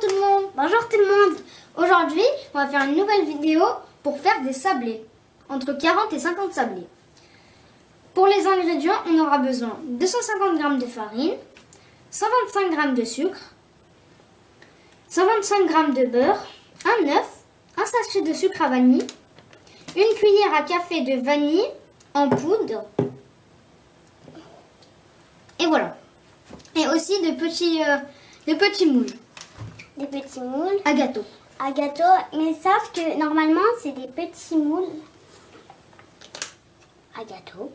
tout le monde. Bonjour tout le monde. Aujourd'hui, on va faire une nouvelle vidéo pour faire des sablés. Entre 40 et 50 sablés. Pour les ingrédients, on aura besoin de 250 g de farine, 125 g de sucre, 125 g de beurre, un œuf, un sachet de sucre à vanille, une cuillère à café de vanille en poudre. Et voilà. Et aussi de petits moules. Des petits moules. À gâteau. À gâteau, mais sauf que normalement c'est des petits moules à gâteau.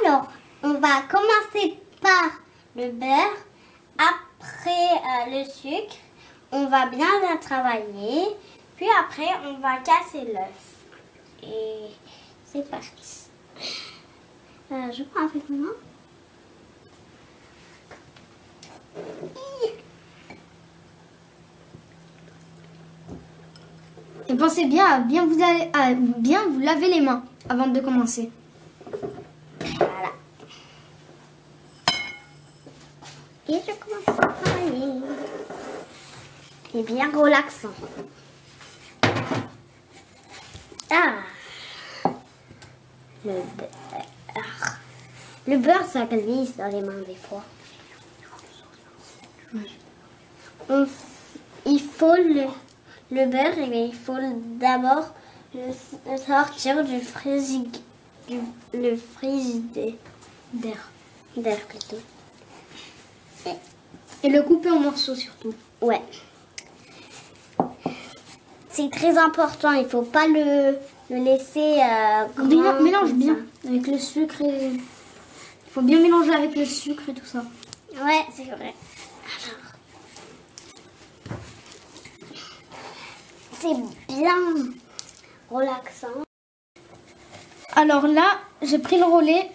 Alors, on va commencer par le beurre, après le sucre. On va bien la travailler, puis après on va casser l'œuf. Et c'est parti. Je prends avec moi. Et pensez bien à bien vous laver les mains avant de commencer. Voilà. Et je commence à travailler. C'est bien relaxant. Ah. Le beurre. Le beurre, ça glisse dans les mains des fois. Il faut le beurre, et il faut d'abord le sortir du frigidaire plutôt. Et le couper en morceaux surtout. Ouais. C'est très important, il faut pas le laisser grand. Mélange comme bien ça. avec le sucre et... Il faut bien mélanger avec le sucre et tout ça. Ouais, c'est vrai. C'est bien relaxant. Alors là, j'ai pris le relais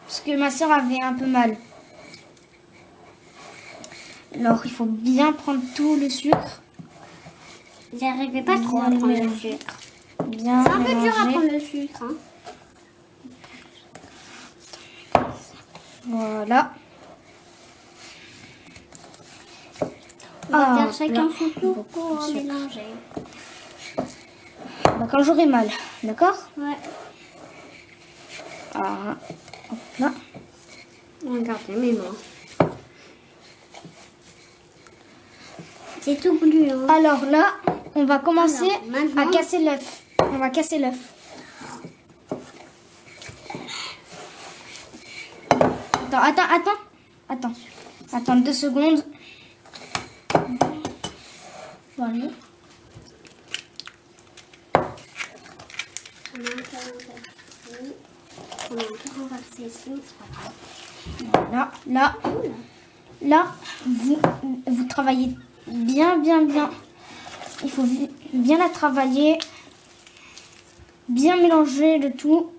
parce que ma soeur avait un peu mal. Alors il faut bien prendre tout le sucre. J'arrivais pas trop à prendre le sucre. Bien C'est un peu dur à mélanger. prendre le sucre. Hein. Voilà. On va Ah, faire chacun là. son tour pour Beaucoup de sucre. mélanger. Bah, quand j'aurai mal, d'accord? Ouais. Ah, hop là. Regardez mes mains. C'est tout gluant. Alors là, on va commencer Alors, maintenant- à casser l'œuf. On va casser l'œuf. Attends 2 secondes. Voilà. On a encore renversé ici, mais c'est pas grave. Voilà. Là, vous travaillez bien. Il faut bien la travailler. Bien mélanger le tout.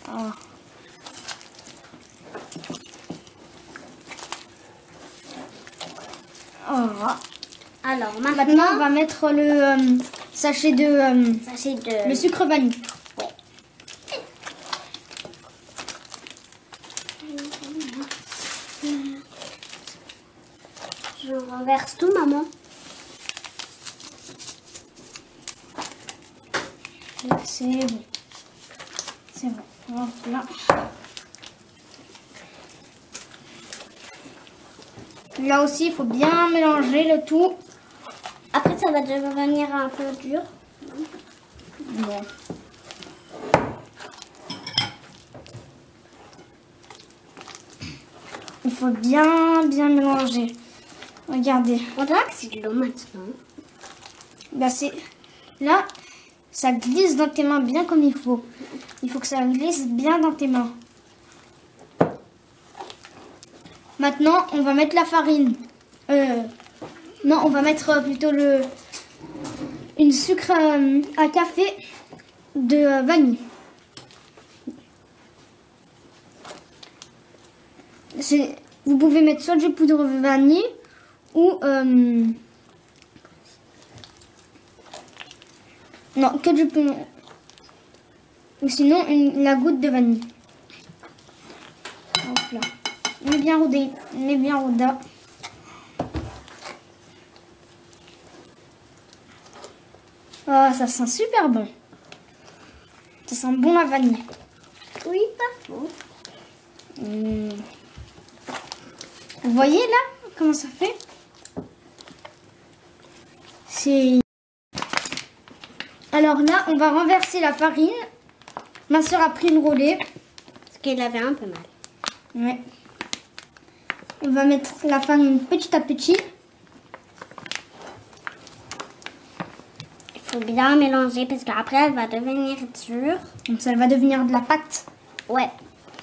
Ah. Voilà. Alors Maintenant, maintenant, on va mettre le sachet de sachet de... le sucre vanille. Ouais. Je renverse tout, maman. C'est bon. C'est bon. Hop là. Là aussi, il faut bien mélanger le tout. Après, ça va devenir un peu dur. Bon. Il faut bien mélanger. Regardez. On dirait que c'est de l'eau maintenant. Bah c'est là, ça glisse dans tes mains bien comme il faut. Il faut que ça glisse bien dans tes mains. Maintenant, on va mettre la farine. Non, on va mettre plutôt une sucre à café de vanille. Vous pouvez mettre soit du poudre de vanille ou non, que du poudre. Ou sinon la goutte de vanille. Hop là. On est bien rodé. On est bien roda. Ah, ça sent super bon. Ça sent bon la vanille. Oui, pas faux. Vous voyez là comment ça fait? C'est... Alors là, on va renverser la farine. Ma soeur a pris une roulée. Parce qu'elle avait un peu mal. Ouais. On va mettre la farine petit à petit. Il faut bien mélanger parce qu'après elle va devenir dure. Donc ça va devenir de la pâte. Ouais.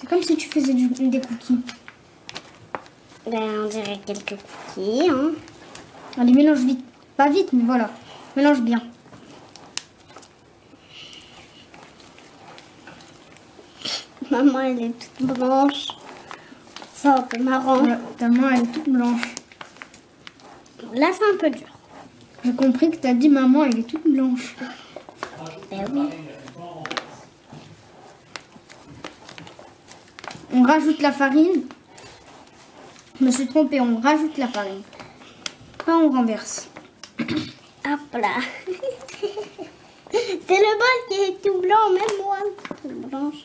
C'est comme si tu faisais des cookies. Ben, on dirait quelques cookies. Hein. Allez, mélange vite. Pas vite, mais voilà. Mélange bien. Maman, elle est toute blanche. C'est un peu marrant. Ouais, ta main, elle est toute blanche. Là, c'est un peu dur. J'ai compris que tu as dit maman, elle est toute blanche. Ben oui. On rajoute la farine. Je me suis trompée, on rajoute la farine. Pas on renverse. Hop là. C'est le bol qui est tout blanc, même moi. Toute blanche.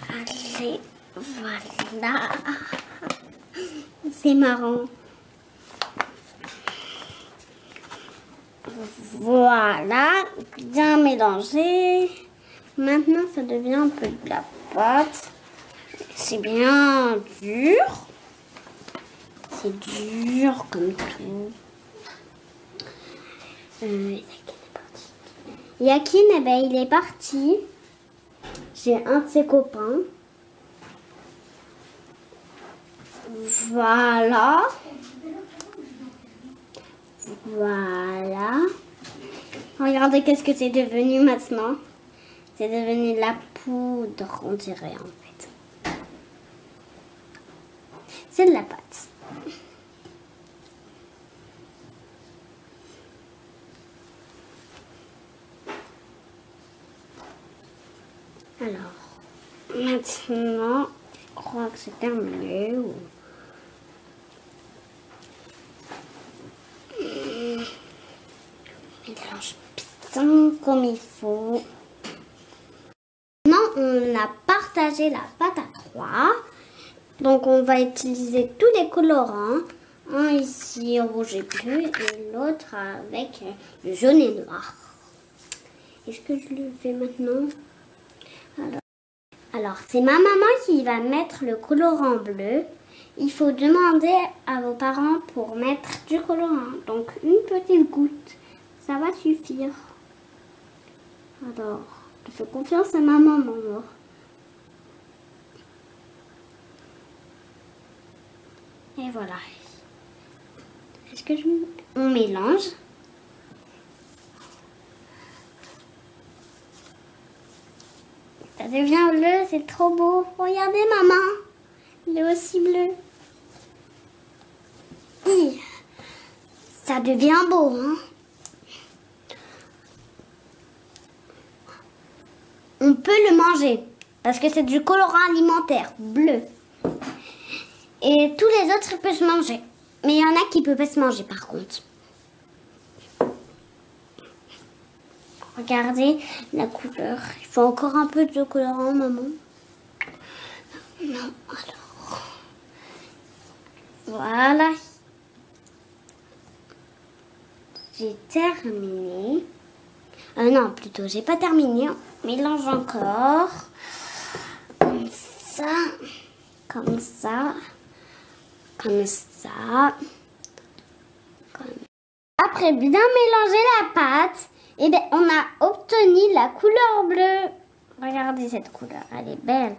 Allez, voilà. C'est marrant. Voilà, bien mélangé. Maintenant, ça devient un peu de la pâte. C'est bien dur. C'est dur comme tout. Yakin, eh ben, il est parti. J'ai un de ses copains. Voilà. Voilà. Regardez qu'est-ce que c'est devenu maintenant. C'est devenu de la poudre, on dirait en fait. C'est de la pâte. Alors, maintenant, je crois que c'est terminé. Mélange bien comme il faut. Maintenant, on a partagé la pâte à 3. Donc, on va utiliser tous les colorants. Un ici rouge et bleu et l'autre avec le jaune et noir. Est-ce que je le fais maintenant? Alors, c'est ma maman qui va mettre le colorant bleu. Il faut demander à vos parents pour mettre du colorant. Donc, une petite goutte, ça va suffire. Alors, je fais confiance à ma maman. Et voilà. Est-ce que on mélange? Ça devient bleu, c'est trop beau. Regardez maman, il est aussi bleu. Hi. Ça devient beau, hein. On peut le manger parce que c'est du colorant alimentaire bleu. Et tous les autres ils peuvent se manger. Mais il y en a qui ne peuvent pas se manger par contre. Regardez la couleur. Il faut encore un peu de colorant, maman. Non, alors. Voilà. J'ai terminé. Non, plutôt, j'ai pas terminé. On mélange encore. Comme ça. Comme ça. Comme ça. Après bien mélanger la pâte, et bien, on a obtenu la couleur bleue. Regardez cette couleur, elle est belle.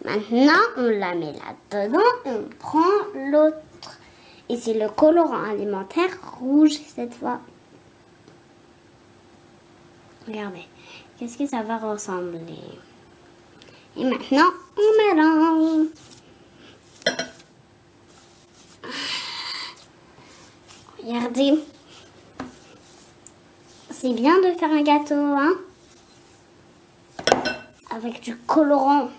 Maintenant, on la met là-dedans et on prend l'autre. Et c'est le colorant alimentaire rouge cette fois. Regardez, qu'est-ce que ça va ressembler. Et maintenant, on mélange. Regardez. C'est bien de faire un gâteau, hein? Avec du colorant.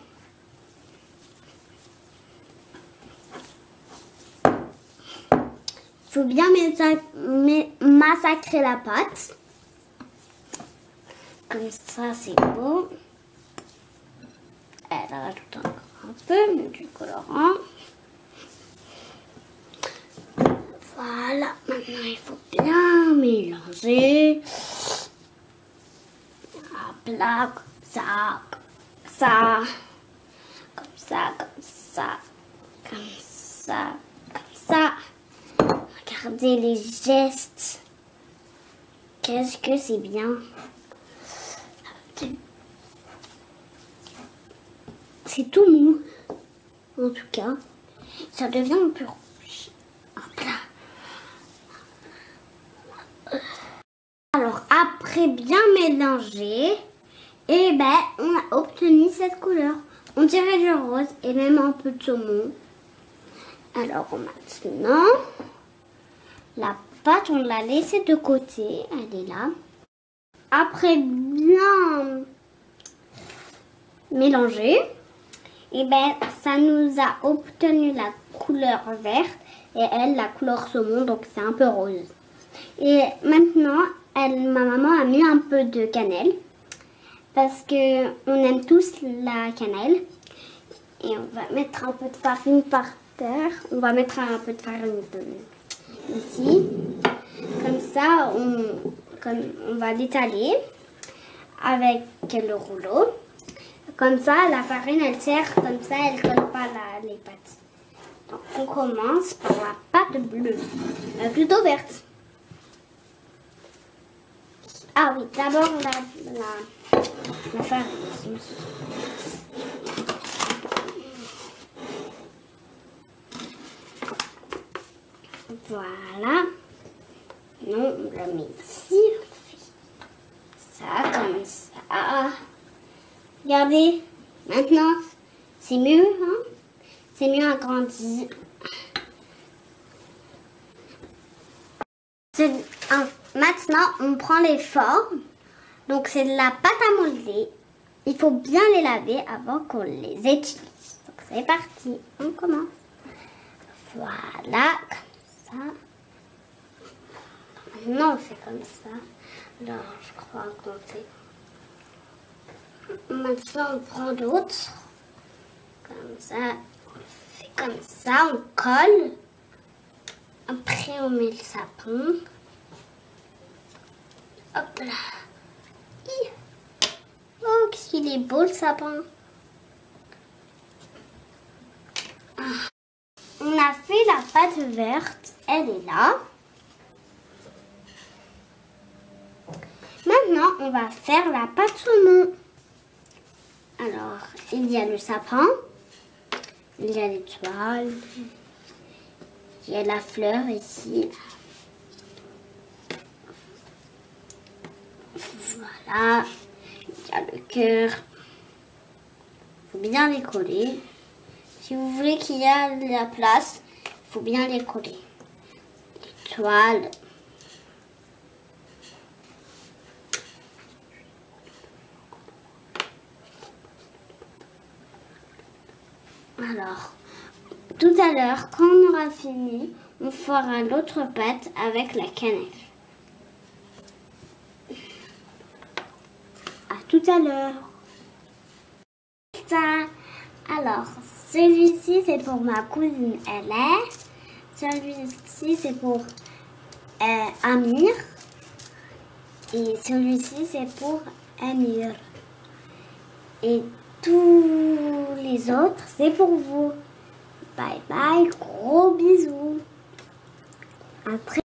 faut bien massacrer la pâte. Comme ça, c'est beau. Elle rajoute encore un peu du colorant. Voilà, maintenant il faut bien mélanger. Hop là, comme ça, comme ça, comme ça, comme ça, comme ça, comme ça. Regardez les gestes. Qu'est-ce que c'est bien. C'est tout mou. En tout cas, ça devient un peu rouge. Hop là. Alors, après bien mélanger, et ben, on a obtenu cette couleur. On dirait du rose et même un peu de saumon. Alors maintenant, la pâte, on l'a laissée de côté. Elle est là. Après bien mélanger, et ben, ça nous a obtenu la couleur verte et elle, la couleur saumon, donc c'est un peu rose. Et maintenant, ma maman a mis un peu de cannelle parce que on aime tous la cannelle. Et on va mettre un peu de farine par terre. On va mettre un peu de farine ici. Comme ça, on va l'étaler avec le rouleau. Comme ça, la farine, elle sert comme ça, elle ne colle pas les pâtes. Donc, on commence par la pâte bleue, plutôt verte. Ah oui, d'abord la farine. Voilà. Non, on la met ici. Ça, comme ça. Regardez. Maintenant, c'est mieux, hein? C'est mieux agrandi. Maintenant, on prend les formes. Donc, c'est de la pâte à modeler. Il faut bien les laver avant qu'on les utilise. Donc, c'est parti. On commence. Voilà, comme ça. Maintenant, on fait comme ça. Alors, je crois qu'on fait... Maintenant, on prend d'autres. Comme ça. On fait comme ça. On colle. Après, on met le sapin. Hop là. Oh, qu'est-ce qu'il est beau, le sapin. On a fait la pâte verte. Elle est là. Maintenant, on va faire la pâte saumon. Alors, il y a le sapin. Il y a l'étoile. Il y a la fleur ici. Voilà. Il y a le cœur. Il faut bien les coller. Si vous voulez qu'il y ait de la place, il faut bien les coller. L'étoile. Alors, tout à l'heure, quand on aura fini, on fera l'autre pâte avec la cannelle. À tout à l'heure. Alors, celui-ci, c'est pour ma cousine Hélène. Celui-ci, c'est pour Amir. Et celui-ci, c'est pour Amir. Et tous les autres, c'est pour vous. Bye bye, gros bisous. À très